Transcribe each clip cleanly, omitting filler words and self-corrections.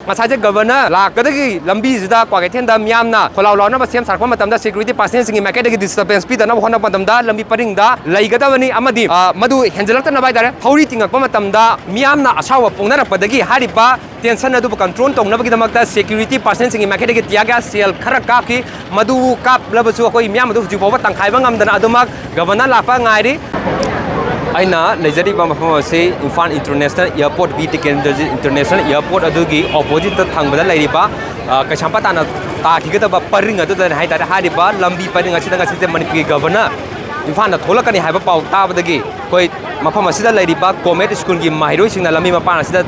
ꯉꯁꯥꯏꯁꯦ governor ꯂꯥꯛꯀꯗꯒꯤ ꯂꯝꯕꯤꯁꯤꯗ ꯀ꯭ꯋꯥꯀꯩꯊꯦꯜꯗ ꯃꯤꯌꯥꯝꯅ ꯈꯣꯜꯂꯥꯎ ꯂꯥꯎꯅꯕ ꯁꯦꯝ ꯁꯥꯔꯛꯄ ꯃꯇꯝꯗ ꯁꯦꯀ꯭ꯌꯨꯔꯤꯇꯤ ꯄꯥꯔꯁꯅꯦꯜꯁꯤꯡꯒꯤ ꯃꯥꯏꯀꯩꯗꯒꯤ ꯗꯤꯁꯇꯔꯕꯦꯟꯁ ꯄꯤꯗꯅꯕ ꯍꯣꯠꯅꯕ ꯃꯇꯝꯗ ꯂꯝꯕꯤ ꯄꯔꯤꯡꯗ ꯂꯩꯒꯗꯕꯅꯤ ꯑꯃꯗꯤ ꯃꯗꯨ ꯍꯦꯟꯖꯜꯂꯛꯇꯅꯕ ꯍꯥꯏꯇꯥꯔꯦ ꯊꯧꯔꯤ ꯇꯤꯡꯉꯛꯄ ꯃꯇꯝꯗ ꯃꯤꯌꯥꯝꯅ ꯑꯁꯥꯎꯕ ꯄꯣꯛꯅꯔꯛꯄꯗꯒꯤ ꯍꯥꯏꯔꯤꯕ ꯇꯦꯟꯁꯟ ꯑꯗꯨꯕꯨ ꯀꯟꯇ꯭ꯔꯣꯜ ꯇꯧꯅꯕꯒꯤꯗꯃꯛꯇ ꯁꯦꯀ꯭ꯌꯨꯔꯤꯇꯤ ꯄꯥꯔꯁꯅꯦꯜꯁꯤꯡꯒꯤ ꯃꯥꯏꯀꯩꯗꯒꯤ ꯇꯤꯌꯥꯔ ꯒ꯭ꯌꯥꯁ ꯁꯦꯜ ꯈꯔ ꯀꯥꯞꯈꯤ ꯃꯗꯨ ꯀꯥꯞꯂꯕꯁꯨ ꯑꯩꯈꯣꯏ ꯃꯤꯌꯥꯝ ꯑꯗꯨ ꯍꯧꯖꯤꯛ ꯐꯥꯎꯕ ꯇꯪꯈꯥꯏꯕ ꯉꯝꯗꯅ ꯑꯗꯨꯃꯛ ꯒꯕꯔꯅꯔ ꯂꯥꯛꯄ ꯉꯥꯏꯔꯤ ꯑꯩꯅ ꯂꯩꯖꯔꯤꯕ ꯃꯐꯝ ꯑꯁꯤ Imphal international airport Bir Tikendrajit international airport ꯑꯗꯨꯒꯤ ꯑꯣꯄꯣꯖꯤꯠꯇ ꯊꯪꯕꯗ ꯂꯩꯔꯤꯕ ꯀꯩꯁꯥꯝꯄꯥꯠ ꯇꯥꯟꯅ ꯇꯥꯈꯤꯒꯗꯕ ꯄꯔꯤꯡ ꯑꯗꯨꯗꯅꯤ ꯍꯥꯏꯇꯥꯔꯦ ꯍꯥꯏꯔꯤꯕ ꯂꯝꯕꯤ ꯄꯔꯤꯡ ꯑꯁꯤꯗ ꯉꯁꯤꯁꯦ ꯃꯅꯤꯄꯨꯔꯒꯤ ꯒꯕꯔꯅꯔ ꯏꯝꯐꯥꯜꯗ ꯊꯣꯛꯂꯛꯀꯅꯤ ꯍꯥꯏꯕ ꯄꯥꯎ ꯇꯥꯕꯗꯒꯤ ꯑꯩꯈꯣꯏ ꯃꯐꯝ ꯑꯁꯤꯗ ꯂꯩꯔꯤꯕ ꯒꯣꯔꯃꯦꯟꯠ ꯁ꯭ꯀꯨꯜꯒꯤ ꯃꯍꯩꯔꯣꯏꯁꯤꯡꯅ ꯂꯝꯕꯤ ꯃꯄꯥꯟ ꯑꯁꯤꯗ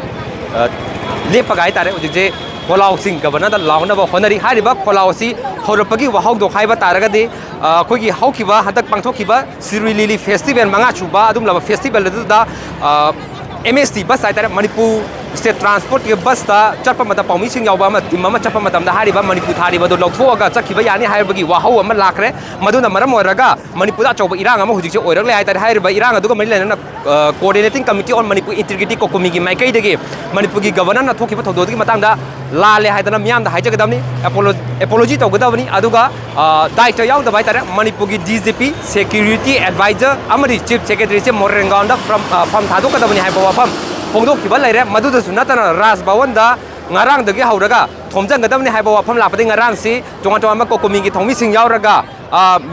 ꯂꯦꯞꯄꯒ ꯍꯥꯏꯇꯥꯔꯦ ꯍꯧꯖꯤꯛꯁꯦ ꯈꯣꯜꯂꯥꯎꯁꯤꯡ ꯒꯕꯔꯅꯔꯗ ꯂꯥꯎꯅꯕ ꯍꯣꯠꯅꯔꯤ ꯍꯥꯏꯔꯤꯕ ꯈꯣꯜꯂꯥꯎ ꯑꯁꯤ ꯍꯧꯔꯛꯄꯒꯤ ꯋꯥꯍꯧꯗꯣꯛ ꯍꯥꯏꯕ ꯇꯥꯔꯒꯗꯤ ꯑꯩꯈꯣꯏꯒꯤ ꯍꯧꯈꯤꯕ ꯍꯟꯗꯛ ꯄꯥꯡꯊꯣꯛꯈꯤꯕ ꯁꯤꯔꯨꯏ ꯂꯤꯂꯤ ꯐꯦꯁꯇꯤꯚꯦꯜ 5 ꯁꯨꯕ ꯑꯗꯨꯒꯨꯝꯂꯕ ꯐꯦꯁꯇꯤꯚꯦꯜ ꯑꯗꯨꯗ MST बस हाइतारे मणिपुर स्टेट ट्रांसपोर्ट के बस ता चप्पा मत पाउमीसिंग यावबा अमा टीम अमा चप्पा मतमदा हारिबा मणिपुर थारिबदो लौथोगा चखिबा यानी हाइबगी वाहौ अमा लाखरे मदुना मरम ओरगा मणिपुर अचौबा इरांग अमा हुजिकसे ओइरगले हाइतारे हाइरिबा इरांग अदुगा मरि लेना coordinating committee on Manipur integrity COCOMI की माइकैदगी मणिपुर की गवर्नर ना थोखिबा थौदोदगी मतंगदा लाले हाइदना मियाम दा हाइजगदबनी एपोलॉजी तौगदबनी अदुगा दायित्व यावदबा हाइतारे मणिपुर की DGP सिक्योरिटी एडवाइजर अमरी चीफ सेक्रेटरी से मोरेंगाउंड from थादोकदबनी हाइबा वाफम फोंदोखिबा लैरे मदुदसु नतना राजभवनदा ngarangdagi hauraga thomjanggadamni haiba wafam lapadi ngarangsi tonga kokomi gi thongmising yauraga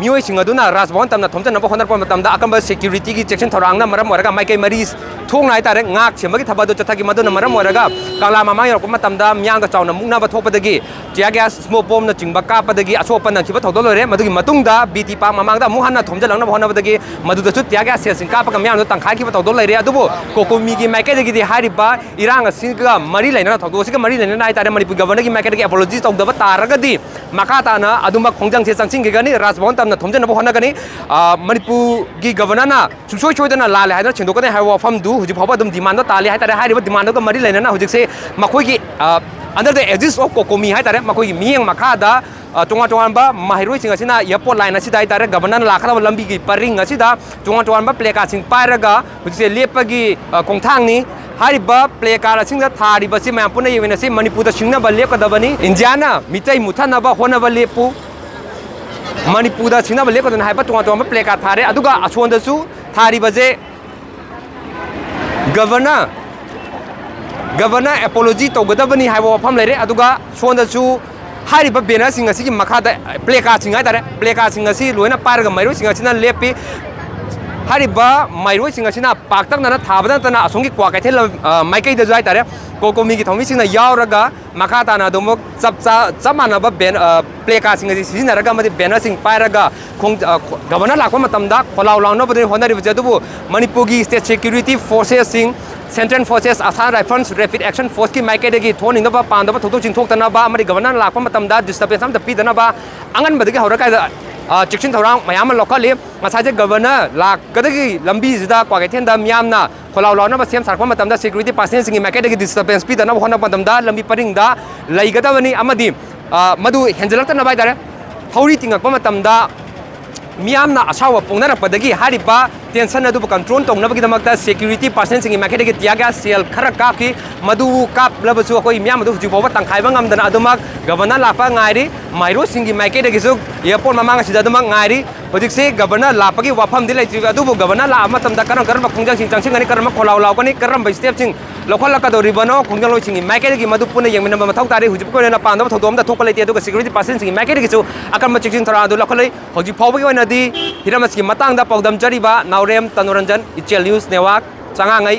mioi sing aduna rajbhavan tamna thomjanaba honarpa matamda akamba security gi section thorangna maram oraga maikai maris thongna haitare ngak sembagi thabadu chathagi maduna maram oraga kala mama yorokpa matamda myanga chauna mukna ba thokpadagi tear gas smoke bomb na chingba kapadagi asopa na khiba thodolore madugi matungda BT pa mamangda muhanna thomjalangna honabadagi madudasu tear gas sesing kapaga myang tangkhai khiba thodolore adubu kokomi gi maikai dagi di hariba iranga singa mari laina thodosi mari लेना हाइतारे Manipur governor की माइकैदगी apiology तौदबा तारगदी मखा ताना अदुमा खोंजंगसे चंसिंगगनी राजभवन तमना थोमजनबो होनगनी मणिपुर की गवर्नरना सुसोय सोयदना लाले हाइदना छिंदोकने high वफम दु हुजि फावबा दम demand ताले हाइतारे हाइरिबा demand ग मरि लेना हुजिसे मखोयगी अंडर द एजिस ऑफ कोकोमी हाइतारे मखोयगी मियंग मखादा चोंगा चोंगानबा माहिरोइसिंग असिना एयरपोर्ट लाइन असिदा हाइतारे गवर्नर लाखदबा लंबी की परिंग असिदा चोंगा चोंगानबा प्लेकासिंग पाइरगा हुजिसे लेपगी कोंथांगनी हारिबा प्लेकार सिंग थारिबसि मयाम पुना येवेनसि मणिपुर सिंगनबा लेपकदबनी इंडियाना मितै मुथनबा होनबा लेपु मणिपुर सिंगनबा लेपकदन हाइबा तोंगा तोंगा प्लेकार थारे अदुगा असोंदसु थारिबजे गवर्नर एपोलॉजी तौगदबनी हाइबा वफम लेरे अदुगा सोंदसु हारिबा बेनर सिंग असिगी मखादा प्लेकार सिंग हाइतारे प्लेकार सिंग असि लोइना पारगा मैरो सिंग असिना लेपि हारिबा माइरोइसिंग असिना पाक्तकना थाबदना असोंगी क्वाकैथेल माइकैदजु हाइतारे कोकोमी की थौमिसिंगना यावरगा मखाताना अदुमक चप मानबा बेन प्लेकासिंग असि सिजिनरगा मदि बेनरसिंग पाइरगा गवर्नर लाखो मतमदा खोलाउ लाउनबदि होनरिबजे अदुबु मणिपुर की स्टेट सिक्योरिटी फोर्सेस सिंग central forces Assam rifles rapid action force की माइकैदगी थोनिंगबा पांदबा थोथो चिंथोक्तनबा अमरि गवर्नर लाखो मतमदा डिस्टर्बेंस अमता पिदनबा अंगनबदगी हौरकायदा चिक्सिन थौरांग मयाम लौखली मसाजे गवर्नर लाकदगी लंबीजिदा क्वाकैथेंदा मियामना खोलाउ लाउनबा सेम सारखा मतमदा सिक्योरिटी पार्सनसिंग माइकैदगी डिस्टर्बेंस पिदनबा होनबा मतमदा लंबी परिंगदा लैगदबनी अमदि मदु हेंजलक्तनबा हाइतारे थौरी तिंगक्पा मतमदा मियामना असावा पोंगनरपदगी हारिबा टेंशन अदुबु कंट्रोल तौनबगिदमक्ता सिक्योरिटी पार्सनसिंग माइकैदगी टियर गैस सेल खरा कापकी मदु कापलबसु अखोई मियाम अदु हुजि फावबा तंखाइबा ngamdana अदुमक गवर्नर लापा ngairi माइरो सिंगी माइकैदगिसु एयरपोर्ट ममांग सिदा अदुमक ngairi हुजिसे गवर्नर लापगी वाफम दि लैत्रि अदुबु गवर्नर ला मतमदा करम खोंजंग सिंग चंसिंगनि करम खोलाउ लाउगनि करम बै स्टेप सिंग लौखलकदोरिबनो खोंजंग लोइसिंगी माइकैदगी मदु पुने यंगमिनबा मथौ तारि हुजि कोइना पांदबा थौदोमदा थोकpa लैते अदुगा सिक्योरिटी पार्सनसिंग माइकैदगिसु अकम चिक्सिन थरा अदु लौखलै हुजि फावबगी ओइनादि हिरमसकी मतांगदा पाउदम जरिबा नाउरेम तनुरंजन इचेल न्यूज नेटवर्क चंगांगै